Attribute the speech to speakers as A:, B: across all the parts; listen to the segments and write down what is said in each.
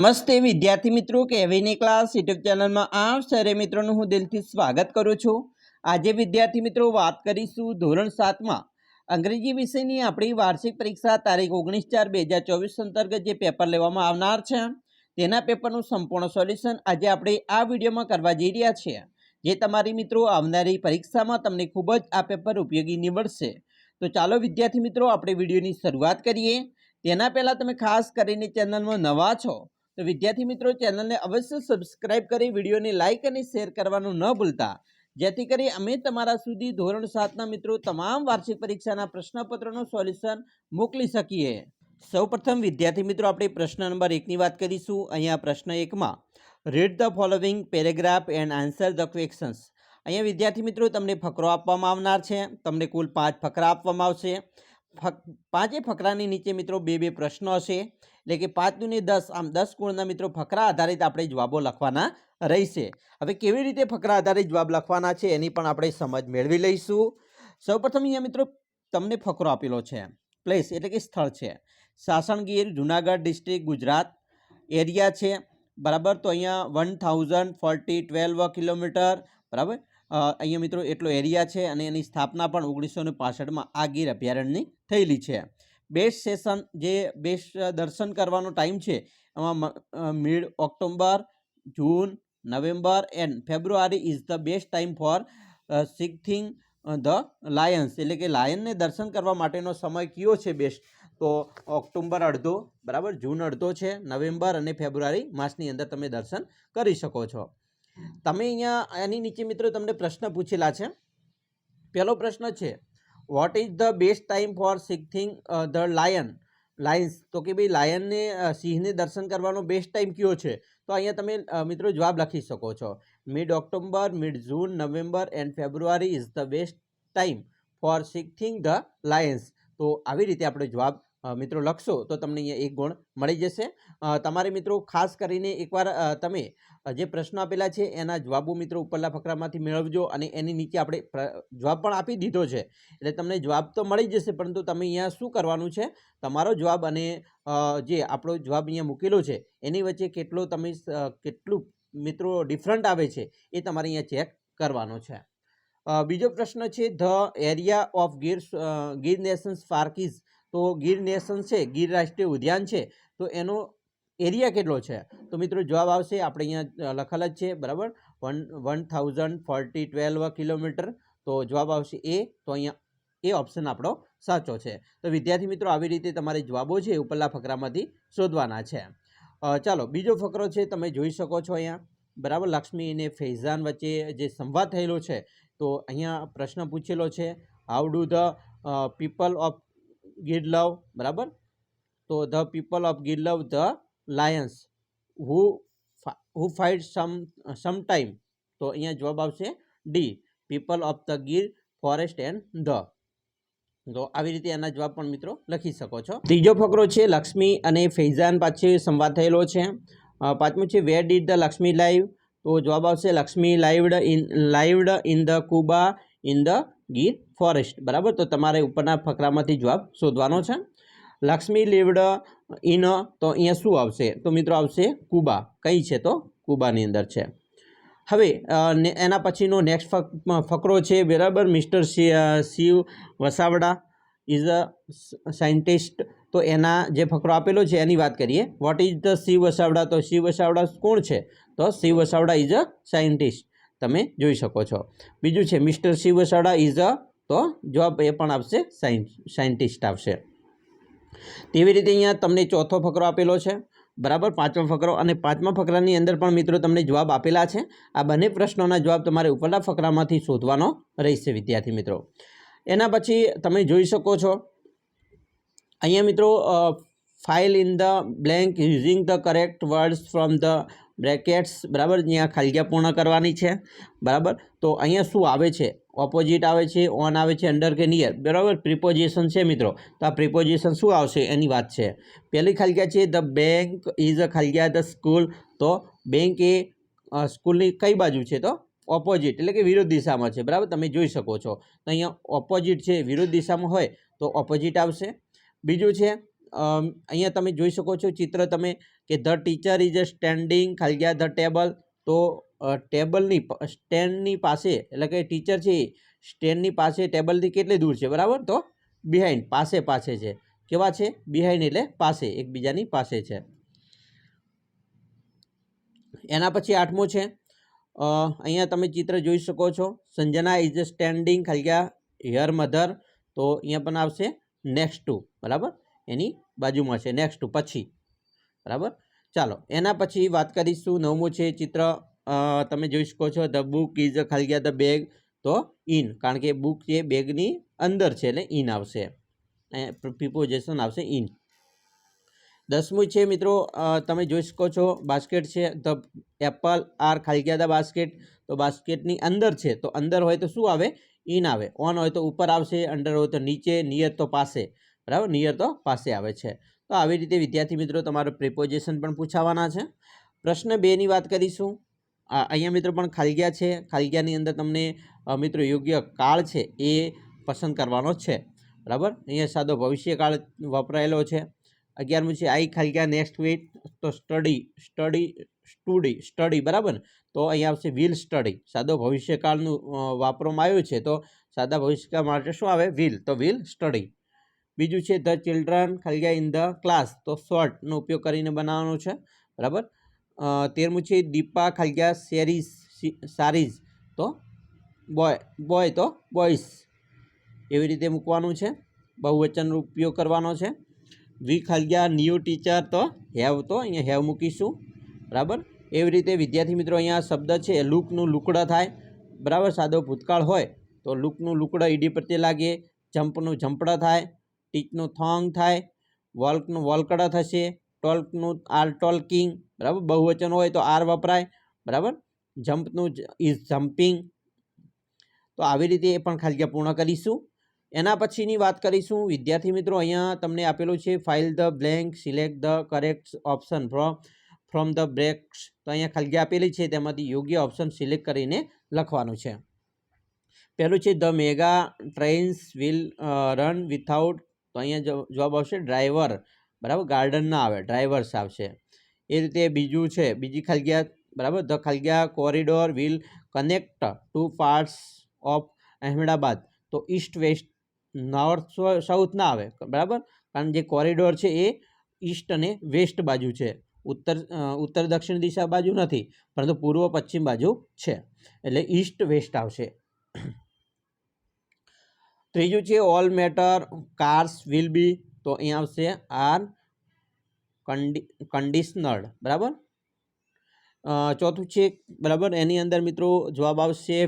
A: નમસ્તે વિદ્યાર્થી મિત્રો, કેવીની ક્લાસ યુટ્યુબ ચેનલમાં આપ સરે મિત્રોનું હું દિલથી સ્વાગત કરું છું। આજે વિદ્યાર્થી મિત્રો વાત કરીશું ધોરણ 7માં અંગ્રેજી વિષયની આપણી વાર્ષિક પરીક્ષા તારીખ 19/4/2024 અંતર્ગત જે પેપર લેવામાં આવનાર છે તેના પેપરનું સંપૂર્ણ સોલ્યુશન આજે આપણે આ વિડીયોમાં કરવા જઈ રહ્યા છીએ, જે તમારી મિત્રો આવનારી પરીક્ષામાં તમને ખૂબ જ આ પેપર ઉપયોગી નીવડશે। તો ચાલો વિદ્યાર્થી મિત્રો આપણે વિડીયોની શરૂઆત કરીએ। તેના પહેલાં તમે ખાસ કરીને ચેનલમાં નવા છો तो विद्यार्थी मित्रों चैनल ने अवश्य सब्सक्राइब करी वीडियो ने लाइक और शेर करवानुं न भूलता, जेथी करी अमे तमारा सुधी धोरण 7 मित्रों तमाम वार्षिक परीक्षाना प्रश्नपत्रों सॉल्यूशन मोकली सकीए। सौ प्रथम विद्यार्थी मित्रों आपणे प्रश्न नंबर 1 नी वात करीशुं। अहींया प्रश्न 1 मां रीड ध फॉलोइंग पेरेग्राफ एंड आंसर ध क्वेश्चन्स। अहींया विद्यार्थी मित्रों तमने फकरो आपवामां आवनार छे। तमने कुल 5 फकरा आपवामां आवशे। पांचे फकरानी नीचे मित्रों बे प्रश्न हशे, એટલે કે 5 દુને 10 આમ 10 ગુણના મિત્રો ફકરા આધારિત આપણે જવાબો લખવાના રહેશે। હવે કેવી રીતે ફકરા આધારિત જવાબ લખવાના છે એની પણ આપણે સમજ મેળવી લઈશું। સૌપ્રથમ અહીંયા મિત્રો તમને ફકરો આપેલો છે, પ્લેસ એટલે કે સ્થળ છે સાસણગીર, જુનાગઢ ડિસ્ટ્રિક્ટ, ગુજરાત। એરિયા છે બરાબર, તો અહીંયા 1040 કિલોમીટર બરાબર। અહીંયા મિત્રો એટલો એરિયા છે અને એની સ્થાપના પણ 1965માં આ ગીર અભયારણ્યની થયેલી છે। बेस्ट सेशन जे बेस्ट दर्शन करवानो टाइम है mid October, June, November and February is the best time for sighting the lions, एटले के लायन ने दर्शन करवा माटेनो समय क्यो छे बेस्ट, तो ऑक्टोबर अर्धो बराबर, जून अर्धो है, नवेम्बर और फेब्रुआरी मासनी अंदर तमे दर्शन करी शको छो। तमे अहींया एनी नीचे मित्रों तमने प्रश्न पूछेला छे। पहलो प्रश्न है what is the best time for sighting the lions, तो कि भाई लायन ने सिंह ने दर्शन करवानो बेस्ट टाइम क्यों है, तो अहींया तमे मित्रों जवाब लखी सको छो। Mid October, mid June, November and February is the best time for sighting the lions. तो આવી રીતે આપણે જવાબ મિત્રો લખશો તો તમને અહીંયા 1 ગુણ મળી જશે। તમારે મિત્રો ખાસ કરીને એકવાર તમે જે પ્રશ્નો આપેલા છે એના જવાબો મિત્રો ઉપરના ફકરામાંથી મેળવજો અને એની નીચે આપણે જવાબ પણ આપી દીધો છે, એટલે તમને જવાબ તો મળી જશે, પરંતુ તમે અહીંયા શું કરવાનું છે, તમારો જવાબ અને જે આપણો જવાબ અહીંયા મૂકેલો છે એની વચ્ચે કેટલું મિત્રો ડિફરન્ટ આવે છે એ તમારે અહીંયા ચેક કરવાનો છે। બીજો પ્રશ્ન છે the area of Gir Nations park is, तो गीर नेशन है गीर राष्ट्रीय उद्यान है तो एनो एरिया केटलो है, तो मित्रों जवाब आवशे आपणे अहींया लखेल ज छे बराबर 1040 किलोमीटर, तो जवाब आवशे ए, तो अहींया ए ऑप्शन आपणो साचो है। तो विद्यार्थी मित्रों आवी रीते तमारे जवाबो छे उपरला फकरामांथी शोधवाना छे। चालो बीजो फकरो छे तमे जोई शको छो अहींया बराबर, लक्ष्मी ने फैजान वच्चे जे संवाद थयेलो छे, तो अहींया प्रश्न पूछेलो छे how do the people of Gir love बराबर, तो the people of Gir love the lions who fight some time, तो अहींया जवाब आवशे D, people of the Gir forest and the. तो આવી રીતે એના જવાબ પણ મિત્રો લખી શકો છો। ત્રીજો ફકરો છે લક્ષ્મી અને ફૈઝાન પાછે સંવાદ થયેલો છે। પાંચમું છે where did the Lakshmi live, તો જવાબ આવશે લક્ષ્મી લાઈવડ ઇન ધ કુબા ઇન ધ ગીર ફોરેસ્ટ બરાબર, તો તમારે ઉપરના ફકરામાંથી જવાબ શોધવાનો છે। લક્ષ્મી લીવડ ઇન, તો અહીંયા શું આવશે, તો મિત્રો આવશે કુબા, કઈ છે તો કુબાની અંદર છે। હવે એના પછીનો નેક્સ્ટ ફકરો છે બરાબર, mister Shiv Vasavada is a scientist, તો એના જે ફકરો આપેલો છે એની વાત કરીએ। What is the Shiv Vasavada, તો શિવ વસાવડા કોણ છે, તો Shiv Vasavada is a scientist, તમે જોઈ શકો છો। બીજું છે mister Shiv Vasavada is a, તો જવાબ એ પણ આવશે સાયન્ટિસ્ટ આવશે। તેવી રીતે અહીંયા તમને ચોથો ફકરો આપેલો છે બરાબર, પાંચમો ફકરો, અને પાંચમા ફકરાની અંદર પણ મિત્રો તમને જવાબ આપેલા છે। આ બંને પ્રશ્નોના જવાબ તમારે ઉપરના ફકરામાંથી શોધવાનો રહેશે વિદ્યાર્થી મિત્રો। એના પછી તમે જોઈ શકો છો અહીંયા મિત્રો file in the blank using the correct words from the brackets બરાબર, અહીંયા ખાલીજગ્યા પૂર્ણ કરવાની છે બરાબર। તો અહીંયા શું આવે છે, ઓપોઝિટ આવે છે, ઓન આવે છે, અંડર કે નિયર બરાબર, પ્રિપોઝિશન છે મિત્રો, તો આ પ્રિપોઝિશન શું આવશે એની વાત છે। પહેલી ખાલીજગ્યા છે ધ બેંક ઇઝ અ ખાલીજગ્યા ધ સ્કૂલ, તો બેંક એ સ્કૂલની કઈ બાજુ છે, તો ઓપોઝિટ એટલે કે વિરુદ્ધ દિશામાં છે બરાબર, તમે જોઈ શકો છો। તો અહીંયા ઓપોઝિટ છે, વિરુદ્ધ દિશામાં હોય તો ઓપોઝિટ આવશે। બીજું છે અહીંયા તમે જોઈ શકો છો ચિત્ર તમે કે the teacher is a standing ખાલી જગ્યા ધ ટેબલ, તો ટેબલની સ્ટેન્ડની પાસે એટલે કે ટીચર છે એ સ્ટેન્ડની પાસે ટેબલથી કેટલી દૂર છે, બરાબર, તો બિહાઇન્ડ, પાસે પાસે છે. કેવા છે? બિહાઇન્ડ એટલે પાસે, એકબીજાની પાસે છે. એના પછી 8મો છે, અહીંયા તમે ચિત્ર જોઈ શકો છો, સંજના ઇઝ અ સ્ટેન્ડિંગ ખાલી જગ્યા હિયર મધર, તો અહીંયા પણ આવશે નેક્સ્ટ ટુ, બરાબર, એની બાજુમાં છે, નેક્સ્ટ ટુ પછી, બરાબર. ચાલો એના પછી વાત કરીશું. 9મું છે ચિત્ર, તમે જોઈ શકો છો ધ બુક ઇઝ ખાલી જગ્યા ધ બેગ, તો ઇન, કારણ કે બુક એ બેગની અંદર છે એટલે ઇન આવશે, પ્રિપોઝિશન આવશે ઇન. 10મું છે મિત્રો, તમે જોઈ શકો છો બાસ્કેટ છે, ધ એપલ આર ખાલી જગ્યા ધ બાસ્કેટ, તો બાસ્કેટની અંદર છે, તો અંદર હોય તો શું આવે? ઇન આવે. ઓન હોય તો ઉપર આવશે, અંડર હોય તો નીચે, નિયર તો પાસે, બરાબર, નિયર તો પાસે આવે છે. તો આવી રીતે વિદ્યાર્થી મિત્રો તમારું પ્રિપોઝિશન પણ પૂછાવાના છે. પ્રશ્ન 2ની વાત કરીશું. અહીંયા મિત્રો પણ ખાલી જગ્યા છે, ખાલી જગ્યાની અંદર તમને મિત્રો યોગ્ય કાળ છે એ પસંદ કરવાનો છે, બરાબર. અહીંયા સાદો ભવિષ્યકાળ વપરાયેલો છે. 11મું છે આઈ ખાલી જગ્યા નેક્સ્ટ વીક, તો સ્ટડી, બરાબર, તો અહીંયા આવશે વિલ સ્ટડી, સાદો ભવિષ્યકાળનું વાપરવામાં આવ્યું છે, તો સાદા ભવિષ્યકાળ માટે શું આવે? વિલ, તો વિલ સ્ટડી. બીજું છે ધ ચિલ્ડ્રન ખાલી જગ્યા ઇન ધ ક્લાસ, તો શોર્ટનો ઉપયોગ કરીને બનાવવાનો છે, બરાબર. 13મું છે દીપા ખાલી જગ્યા સારીઝ, તો બોય તો બોયસ, એવી રીતે મૂકવાનું છે, બહુવચનનો ઉપયોગ કરવાનો છે. વી ખાલી જગ્યા ન્યૂ ટીચર, તો હેવ, તો અહીંયા હેવ મૂકીશું, બરાબર. એવી રીતે વિદ્યાર્થી મિત્રો અહીંયા શબ્દ છે લુકનું લુકડા થાય, બરાબર, સાદો ભૂતકાળ હોય તો લુકનું લુકડા ઈડી પ્રત્યે લાગે, જમ્પનું ઝંપડા થાય, ટીચનું થોંગ થાય, વોલ્કનું વોલ્કડા થશે, ટોલ્કનું આર ટોલ્કિંગ, બરાબર, બહુવચન હોય તો આર વપરાય, બરાબર, જમ્પનું ઇઝ જમ્પિંગ. તો આવી રીતે એ પણ ખાલી જગ્યા પૂર્ણ કરીશું. એના પછીની વાત કરીશું વિદ્યાર્થી મિત્રો, અહીંયા તમને આપેલું છે file the blank, select the correct option from the brakes, તો અહીંયા ખાલી જગ્યા આપેલી છે તેમાંથી યોગ્ય ઓપ્શન સિલેક્ટ કરીને લખવાનું છે. પહેલું છે the mega trains will run without, તો અહીંયા જવાબ આવશે ડ્રાઈવર, બરાબર, ગાર્ડન ના આવે, ડ્રાઈવર્સ આવશે. એ રીતે બીજું છે, બીજી ખાલી જગ્યા, બરાબર, ધ ખાલી જગ્યા corridor will connect two parts of Ahmedabad, તો ઈસ્ટ વેસ્ટ, નોર્થ સાઉથ ના આવે, બરાબર, કારણ જે કોરિડોર છે એ ઈસ્ટ અને વેસ્ટ બાજુ છે, ઉત્તર દક્ષિણ દિશા બાજુ નથી, પરંતુ પૂર્વ પશ્ચિમ બાજુ છે, એટલે ઈસ્ટ વેસ્ટ આવશે. ત્રીજું છે all matter cars will be, તો અહીંયા આવશે આર કન્ડિશનર્ડ, બરાબર. ચોથું છે, બરાબર, એની અંદર મિત્રો જવાબ આવશે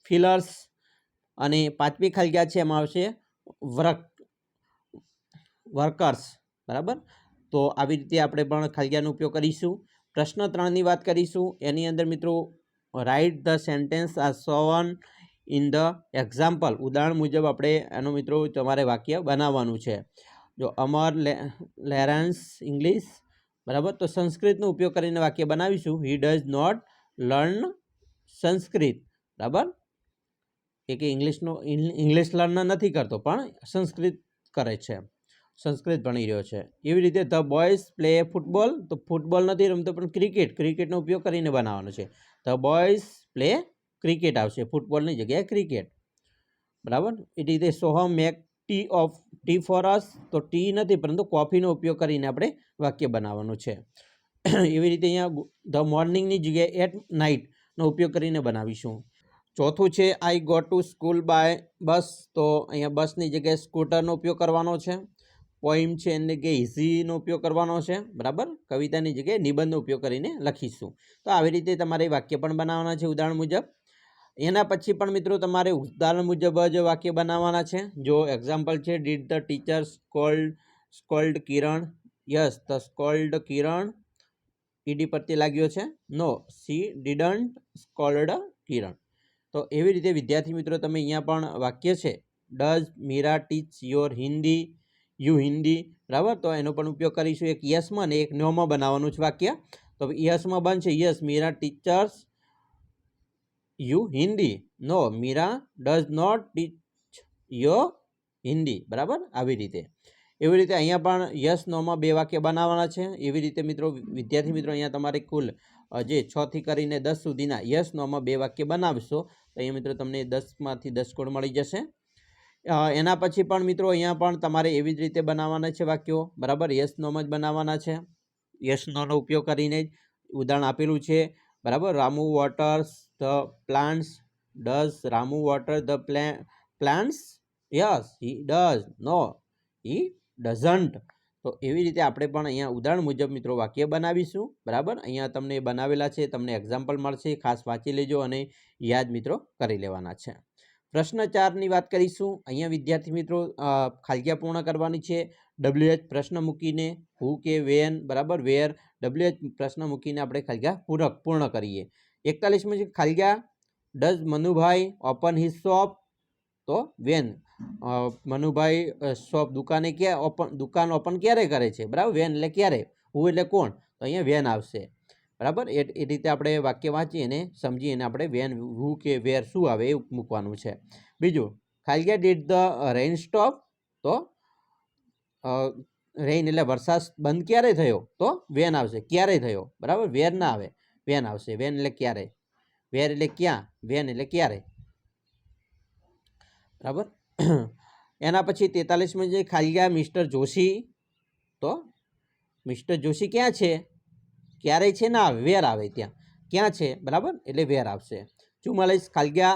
A: ફિલર્સ, અને 5મી ખાલી જગ્યા છે એમાં આવશે વર્કર્સ, બરાબર. તો આવી રીતે આપણે પણ ખાલી જગ્યાનો ઉપયોગ કરીશું. પ્રશ્ન 3ની વાત કરીશું. એની અંદર મિત્રો write the sentence are shown in the example, ઉદાહરણ મુજબ આપણે એનું મિત્રો તમારે વાક્ય બનાવવાનું છે. જો અમર લેરન્સ ઇંગ્લિશ, બરાબર, તો સંસ્કૃતનો ઉપયોગ કરીને વાક્ય બનાવીશું. He does not learn Sanskrit, બરાબર, કે ઇંગ્લિશ લર્ન નથી કરતો પણ સંસ્કૃત કરે છે, સંસ્કૃત ભણી રહ્યો છે. એવી રીતે ધ બોયઝ પ્લે ફૂટબોલ, તો ફૂટબોલ નથી રમતો પણ ક્રિકેટનો ઉપયોગ કરીને બનાવવાનો છે. ધ બોયઝ પ્લે ક્રિકેટ આવશે, ફૂટબોલની જગ્યાએ ક્રિકેટ, બરાબર. એ રીતે Soham make tea for us, તો ટી નથી પરંતુ કોફીનો ઉપયોગ કરીને આપણે વાક્ય બનાવવાનું છે. એવી રીતે અહીંયા ધ મોર્નિંગની જગ્યાએ એટ નાઇટનો ઉપયોગ કરીને બનાવીશું. ચોથું છે I go to school by bus, તો અહીંયા બસની જગ્યાએ સ્કૂટરનો ઉપયોગ કરવાનો છે. પોઈમ છે એની જગ્યાએ ઇઝીનો ઉપયોગ કરવાનો છે, બરાબર, કવિતાની જગ્યાએ નિબંધનો ઉપયોગ કરીને લખીશું. તો આવી રીતે તમારે વાક્ય પણ બનાવવાના છે ઉદાહરણ મુજબ. એના પછી પણ મિત્રો તમારે ઉદાહરણ મુજબ જ વાક્ય બનાવવાના છે. જો એક્ઝામ્પલ છે did the teacher scold Kiran, yes the scold Kiran, E પ્રત્યે લાગ્યો છે, no she didn't scold Kiran. તો એવી રીતે વિદ્યાર્થી મિત્રો તમે અહીંયા પણ વાક્ય છે does Meera teach you Hindi, બરાબર, તો એનો પણ ઉપયોગ કરીશું. એક યસમાં અને એક નોમાં બનાવવાનું છે વાક્ય. તો યસમાં બનશે yes Meera teachers you Hindi, no Meera does not teach you Hindi, બરાબર, આવી રીતે. એવી રીતે અહીંયા પણ યસ નોમાં 2 વાક્ય બનાવવાના છે. એવી રીતે મિત્રો વિદ્યાર્થી મિત્રો અહીંયા તમારે કુલ જે 6 થી કરીને 10 સુધીના યસ નોમાં 2 વાક્ય બનાવશો તો અહીંયા મિત્રો તમને 10માંથી 10 ગુણ મળી જશે. એના પછી પણ મિત્રો અહીંયા પણ તમારે એવી જ રીતે બનાવવાના છે વાક્યો, બરાબર. યસ નોમાં જ બનાવવાના છે. યસ નોનો ઉપયોગ કરીને જ ઉદાહરણ આપેલું છે, બરાબર. Ramu waters the plants. Does Ramu water the plants? Yes he does. No he doesn't. તો એવી રીતે આપણે પણ અહીંયા ઉદાહરણ મુજબ મિત્રો વાક્ય બનાવીશું, બરાબર. અહીંયા તમને બનાવેલા છે, તમને એક્ઝામ્પલ મળશે, ખાસ વાંચી લેજો અને યાદ મિત્રો કરી લેવાના છે. પ્રશ્ન 4ની વાત કરીશું. અહીંયા વિદ્યાર્થી મિત્રો ખાલી પૂર્ણ કરવાની છે. WH પ્રશ્ન મૂકીને, હુ કે વેન, બરાબર. વેર, WH પ્રશ્ન મૂકીને આપણે ખાલી પૂર્ણ કરીએ. 41માં છે ખાલી does Manubhai open his shop? તો વેન. મનુભાઈ શોપ દુકાન ઓપન ક્યારે કરે છે, બરાબર. વેન એટલે ક્યારે, હુ એટલે કોણ, તો અહીંયા વેન આવશે, બરાબર. એ રીતે આપણે વાક્ય વાંચીએ અને સમજીએ અને આપણે વેન, હુ કે વેર શું આવે એ મૂકવાનું છે. બીજું, ખાલી ડીડ ધ રેઇન સ્ટોપ? તો રેઇન એટલે વરસાદ બંધ ક્યારે થયો? તો વેન આવશે. ક્યારે થયો, બરાબર. વેર ના આવે, વેન આવશે. વેન એટલે ક્યારે, વેર એટલે ક્યાં, વેન એટલે ક્યારે, બરાબર. એના પછી 43માં જે ખાલી મિસ્ટર જોશી? તો મિસ્ટર જોશી ક્યાં છે? ક્યારે છે ના આવે, વેર આવે. ત્યાં ક્યાં છે, બરાબર, એટલે વેર આવશે. 44 ખાલી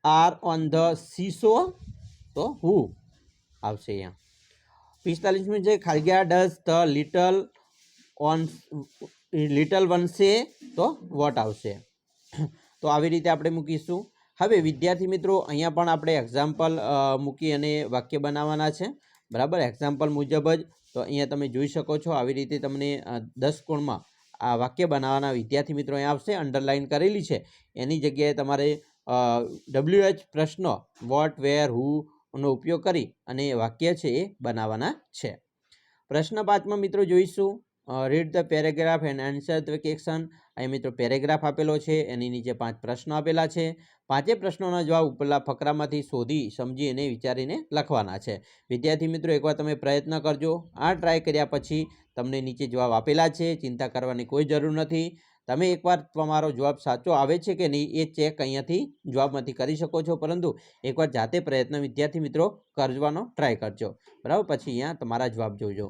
A: આર ઓન ધ સીસો? તો હુ આવશે અહીંયા. 45માં છે ખાલી ડઝ ધ લિટલ વન સે? તો વોટ આવશે. તો આવી રીતે આપણે મૂકીશું. હવે વિદ્યાર્થી મિત્રો અહીંયા પણ આપણે એક્ઝામ્પલ મૂકી અને વાક્ય બનાવવાના છે, બરાબર. એક્ઝામ્પલ મુજબ જ. તો અહીંયા તમે જોઈ શકો છો આવી રીતે તમને 10 ગુણમાં આ વાક્ય બનાવવાના વિદ્યાર્થી મિત્રો અહીંયા આવશે. અંડરલાઇન કરેલી છે એની જગ્યાએ તમારે WH પ્રશ્નો વોટ, વેર, હુનો ઉપયોગ કરી અને વાક્ય છે એ બનાવવાના છે. પ્રશ્ન 5માં મિત્રો જોઈશું read the paragraph and answer the question. અહીં મિત્રો પેરેગ્રાફ આપેલો છે, એની નીચે 5 પ્રશ્નો આપેલા છે. 5 પ્રશ્નોના જવાબ ઉપરના ફકરામાંથી શોધી સમજી અને વિચારીને લખવાના છે. વિદ્યાર્થી મિત્રો એકવાર તમે પ્રયત્ન કરજો. આ ટ્રાય કર્યા પછી તમને નીચે જવાબ આપેલા છે, ચિંતા કરવાની કોઈ જરૂર નથી. તમે એકવાર તમારો જવાબ સાચો આવે છે કે નહીં એ ચેક અહીંયાથી જવાબમાંથી કરી શકો છો, પરંતુ એકવાર જાતે પ્રયત્ન વિદ્યાર્થી મિત્રો કરવાનો ટ્રાય કરજો, બરાબર. પછી અહીંયા તમારા જવાબ જોજો.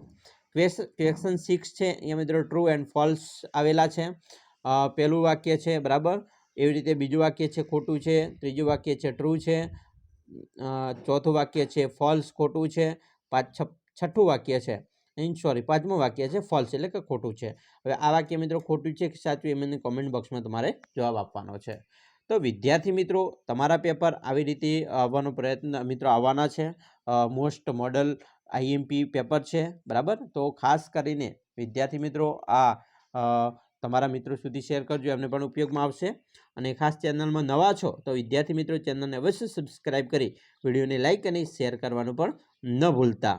A: ક્વેશ્ચન 6 છે, અહીંયા મિત્રો ટ્રુ એન્ડ ફોલ્સ આવેલા છે. પહેલું વાક્ય છે, બરાબર. એવી રીતે બીજું વાક્ય છે ખોટું છે, ત્રીજું વાક્ય છે ટ્રુ છે, ચોથું વાક્ય છે ફોલ્સ ખોટું છે, છઠ્ઠું વાક્ય છે પાંચમું વાક્ય છે ફોલ્સ એટલે કે ખોટું છે. હવે આ વાક્ય મિત્રો ખોટું છે કે સાચું એ મને કોમેન્ટ બોક્સમાં તમારે જવાબ આપવાનો છે. તો વિદ્યાર્થી મિત્રો તમારા પેપર આવી રીતે આવવાનો પ્રયત્ન મિત્રો આવવાના છે. મોસ્ટ મોડલ IMP પેપર છે, બરાબર. તો ખાસ કરીને વિદ્યાર્થી મિત્રો આ તમારા મિત્રો સુધી શેર કરજો, એમને પણ ઉપયોગમાં આવશે. અને ખાસ ચેનલમાં નવા છો તો વિદ્યાર્થી મિત્રો ચેનલને અવશ્ય સબસ્ક્રાઈબ કરી વિડીયોને લાઇક અને શેર કરવાનું પણ ન ભૂલતા.